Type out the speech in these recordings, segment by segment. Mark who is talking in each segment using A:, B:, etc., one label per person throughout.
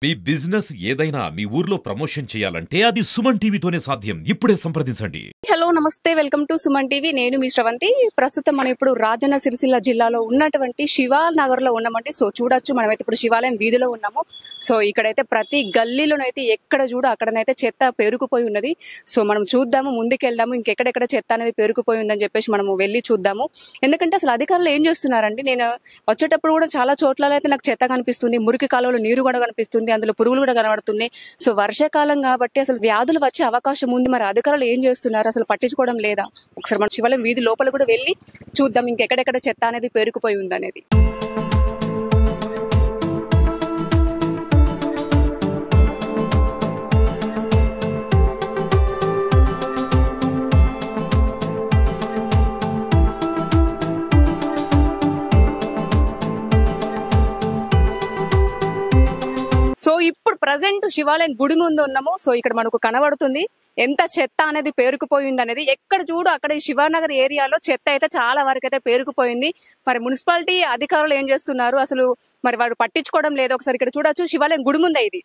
A: మీ business ఏదైనా మీ ఊర్లో promotion చేయాలంటే అది సుమన్ టీవీతోనే సాధ్యం. ఇప్పుడే సంప్రదించండి.
B: హలో నమస్తే, వెల్కమ్ టు సుమన్ టీవీ. నేను మీ శ్రవంతి. ప్రస్తుతం మనం ఇప్పుడు రాజన్న సిరిసిల్ల జిల్లాలో ఉన్నటువంటి శివానగర్ లో ఉన్నామండి. సో చూడొచ్చు, మనమైతే ఇప్పుడు శివాలయం వీధిలో ఉన్నాము. సో ఇక్కడైతే ప్రతి గల్లీలోనైతే ఎక్కడ చూడు అక్కడనైతే చెత్త పేరుకుపోయి ఉన్నది. సో మనం చూద్దాము, ముందుకెళ్దాము, ఇంకెక్కడెక్కడ చెత్త అనేది పేరుకుపోయి ఉందని చెప్పేసి మనము వెళ్ళి చూద్దాము. ఎందుకంటే అసలు అధికారులు ఏం చేస్తున్నారండి, నేను వచ్చేటప్పుడు కూడా చాలా చోట్ల అయితే నాకు చెత్త కనిపిస్తుంది, మురికి కాలువలో నీరు కూడా కనిపిస్తుంది, అందులో పురుగులు కూడా కనబడుతున్నాయి. సో వర్షాకాలం కాబట్టి అసలు వ్యాధులు వచ్చే అవకాశం ఉంది. మరి అధికారులు ఏం చేస్తున్నారు, అసలు పట్టించుకోవడం లేదా? ఒకసారి మన శివాలయం వీధి లోపల కూడా వెళ్ళి చూద్దాం ఇంకెక్కడెక్కడ చెత్త అనేది పేరుకుపోయి ఉందనేది. సో ఇప్పుడు ప్రజెంట్ శివాలయం గుడి ముందు ఉన్నాము. సో ఇక్కడ మనకు కనబడుతుంది ఎంత చెత్త అనేది పేరుకుపోయింది అనేది. ఎక్కడ చూడు అక్కడ ఈ శివానగర్ ఏరియాలో చెత్త అయితే చాలా వరకు అయితే పేరుకుపోయింది. మరి మున్సిపాలిటీ అధికారులు ఏం చేస్తున్నారు, అసలు మరి వారు పట్టించుకోవడం లేదు. ఒకసారి ఇక్కడ చూడొచ్చు, శివాలయం గుడి ముందే ఇది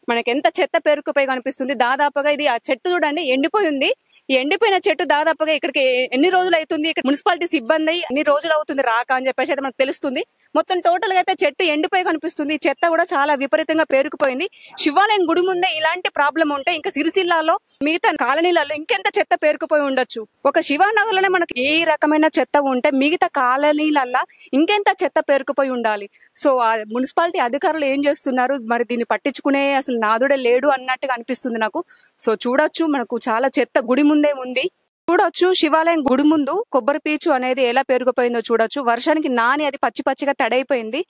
B: మనకి ఎంత చెత్త పేరుకుపోయి కనిపిస్తుంది. దాదాపుగా ఇది ఆ చెట్టు చూడండి ఎండిపోయి ఉంది. ఈ ఎండిపోయిన చెట్టు దాదాపుగా ఇక్కడికి ఎన్ని రోజులు అవుతుంది, ఇక్కడ మున్సిపాలిటీ సిబ్బంది ఎన్ని రోజులు అవుతుంది రాక అని చెప్పేసి అయితే మనకు తెలుస్తుంది. మొత్తం టోటల్ గా అయితే చెట్టు ఎండిపోయి కనిపిస్తుంది. చెత్త కూడా చాలా విపరీతంగా పేరుకుపోయింది. శివాలయం గుడి ముందే ఇలాంటి ప్రాబ్లం ఉంటే ఇంకా సిరిసిల్లాలో మిగతా కాలనీలలో ఇంకెంత చెత్త పేరుకుపోయి ఉండొచ్చు. ఒక శివానగర్ లోనే మనకి ఏ రకమైన చెత్త ఉంటే మిగతా కాలనీలల్లో ఇంకెంత చెత్త పేరుకుపోయి ఉండాలి. సో ఆ మున్సిపాలిటీ అధికారులు ఏం చేస్తున్నారు, మరి దీన్ని పట్టించుకునే అసలు నాదుడే లేడు అన్నట్టుగా అనిపిస్తుంది నాకు. సో చూడొచ్చు, మనకు చాలా చెత్త గుడి ముందే ఉంది. చూడొచ్చు, శివాలయం గుడి ముందు కొబ్బరి పీచు అనేది ఎలా పెరిగిపోయిందో చూడొచ్చు. వర్షానికి నాని అది పచ్చి పచ్చిగా తడైపోయింది.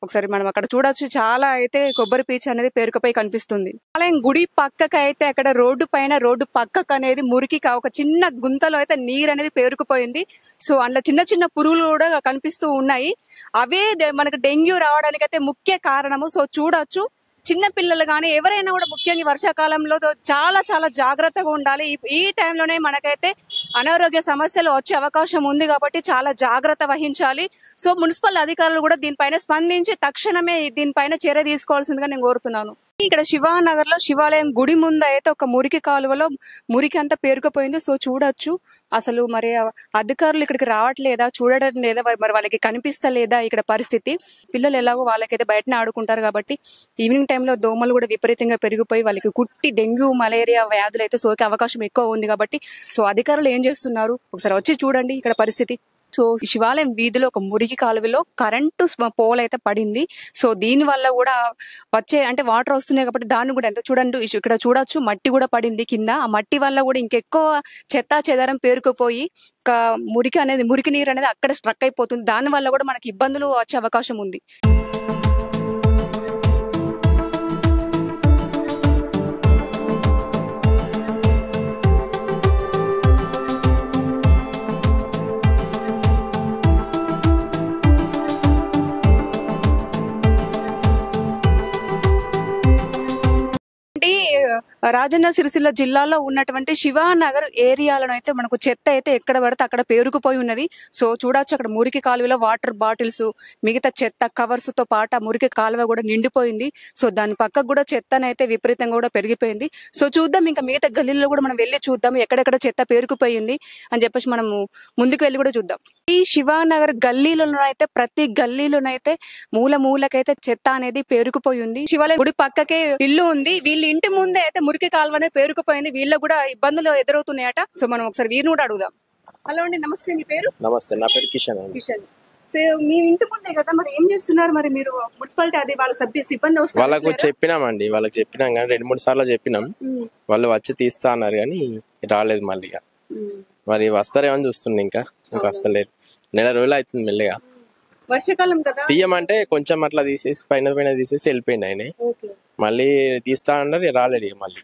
B: ఒకసారి మనం అక్కడ చూడొచ్చు, చాలా అయితే కొబ్బరి పీచు అనేది పేరుకుపోయి కనిపిస్తుంది. శివాలయం గుడి పక్కకు అయితే అక్కడ రోడ్డు పైన రోడ్డు పక్కకు అనేది మురికి ఒక చిన్న గుంతలో అయితే నీరు అనేది పేరుకుపోయింది. సో అందులో చిన్న చిన్న పురుగులు కూడా కనిపిస్తూ ఉన్నాయి. అవే మనకు డెంగ్యూ రావడానికి అయితే ముఖ్య కారణము. సో చూడొచ్చు, చిన్న పిల్లలు కానీ ఎవరైనా కూడా ముఖ్యంగా వర్షాకాలంలో చాలా చాలా జాగ్రత్తగా ఉండాలి. ఈ టైంలోనే మనకైతే అనారోగ్య సమస్యలు వచ్చే అవకాశం ఉంది కాబట్టి చాలా జాగ్రత్త వహించాలి. సో మున్సిపల్ అధికారులు కూడా దీనిపైన స్పందించి తక్షణమే దీనిపైన చర్య తీసుకోవాల్సిందిగా నేను కోరుతున్నాను. ఇక్కడ శివానగర్ లో శివాలయం గుడి ముందు అయితే ఒక మురికి కాలువలో మురికి అంతా పేరుకుపోయింది. సో చూడొచ్చు, అసలు మరి అధికారులు ఇక్కడికి రావట్లేదా, చూడడం లేదా, మరి వాళ్ళకి కనిపిస్తలేదా ఇక్కడ పరిస్థితి. పిల్లలు ఎలాగో వాళ్ళకైతే బయటనే ఆడుకుంటారు కాబట్టి ఈవినింగ్ టైంలో దోమలు కూడా విపరీతంగా పెరిగిపోయి వాళ్ళకి కుట్టి డెంగ్యూ మలేరియా వ్యాధులు అయితే సోకే అవకాశం ఎక్కువ ఉంది కాబట్టి సో అధికారులు ఏం చేస్తున్నారు ఒకసారి వచ్చి చూడండి ఇక్కడ పరిస్థితి. సో శివాలయం వీధిలో ఒక మురికి కాలువలో కరెంటు పోల్ అయితే పడింది. సో దీని వల్ల కూడా వచ్చే అంటే వాటర్ వస్తున్నాయి కాబట్టి దాన్ని కూడా ఎంత చూడండి, ఇక్కడ చూడొచ్చు మట్టి కూడా పడింది కింద. ఆ మట్టి వల్ల కూడా ఇంకెక్కువ చెత్త చెదారం పేరుకుపోయి మురికి నీరు అనేది అక్కడ స్ట్రక్ అయిపోతుంది. దాని వల్ల కూడా మనకి ఇబ్బందులు వచ్చే అవకాశం ఉంది. రాజన్న సిరిసిల్ల జిల్లాలో ఉన్నటువంటి శివానగర్ ఏరియాలను అయితే మనకు చెత్త అయితే ఎక్కడ పడితే అక్కడ పేరుకుపోయి ఉన్నది. సో చూడొచ్చు, అక్కడ మురికి కాలువలో వాటర్ బాటిల్స్ మిగతా చెత్త కవర్స్ తో పాటు మురికి కాలువ కూడా నిండిపోయింది. సో దాని పక్కకు కూడా చెత్తనైతే విపరీతంగా కూడా పెరిగిపోయింది. సో చూద్దాం, ఇంకా మిగతా గల్లీలో కూడా మనం వెళ్ళి చూద్దాం ఎక్కడెక్కడ చెత్త పేరుకుపోయింది అని చెప్పేసి మనము ముందుకు వెళ్ళి కూడా చూద్దాం. ఈ శివానగర్ గల్లీలోనైతే ప్రతి గల్లీలోనైతే మూలకైతే చెత్త అనేది పేరుకుపోయి ఉంది. శివాలయం గుడి పక్కకే ఇల్లు ఉంది, వీళ్ళ ఇంటి ముందే అయితే మురికి కాలువ అనేది పేరుకుపోయింది. వీళ్ళకు కూడా ఇబ్బందులు ఎదురవుతున్నాయట. సో మనం ఒకసారి వీరిని కూడా అడుగుదాం. హలో అండి, నమస్తే, మీ పేరు?
C: నమస్తే, నా పేరు కిషన్ అండి.
B: కిషన్, సో మీ ఇంటి ముందే కదా, మరి ఏం చేస్తున్నారు? మరి మీరు మున్సిపాలిటీ అది వాళ్ళ సిబ్బంది వస్తారు,
C: వాళ్ళకు చెప్పినామండి, వాళ్ళకి చెప్పినాం కానీ 2-3 సార్లు చెప్పినాం. వాళ్ళు వచ్చి తీస్తా అన్నారు కానీ రాలేదు. మళ్ళీ మరి వస్తారేమని చూస్తుంది, ఇంకా వస్తలేదు. 1 నెల రోజులు అవుతుంది. మెల్లగా
B: వర్షాకాలం కదా,
C: తీయమంటే కొంచెం అట్లా తీసేసి పైన తీసేసి వెళ్ళిపోయింది ఆయన. మళ్ళీ తీస్తా అన్నారు, రాలేదు మళ్ళీ.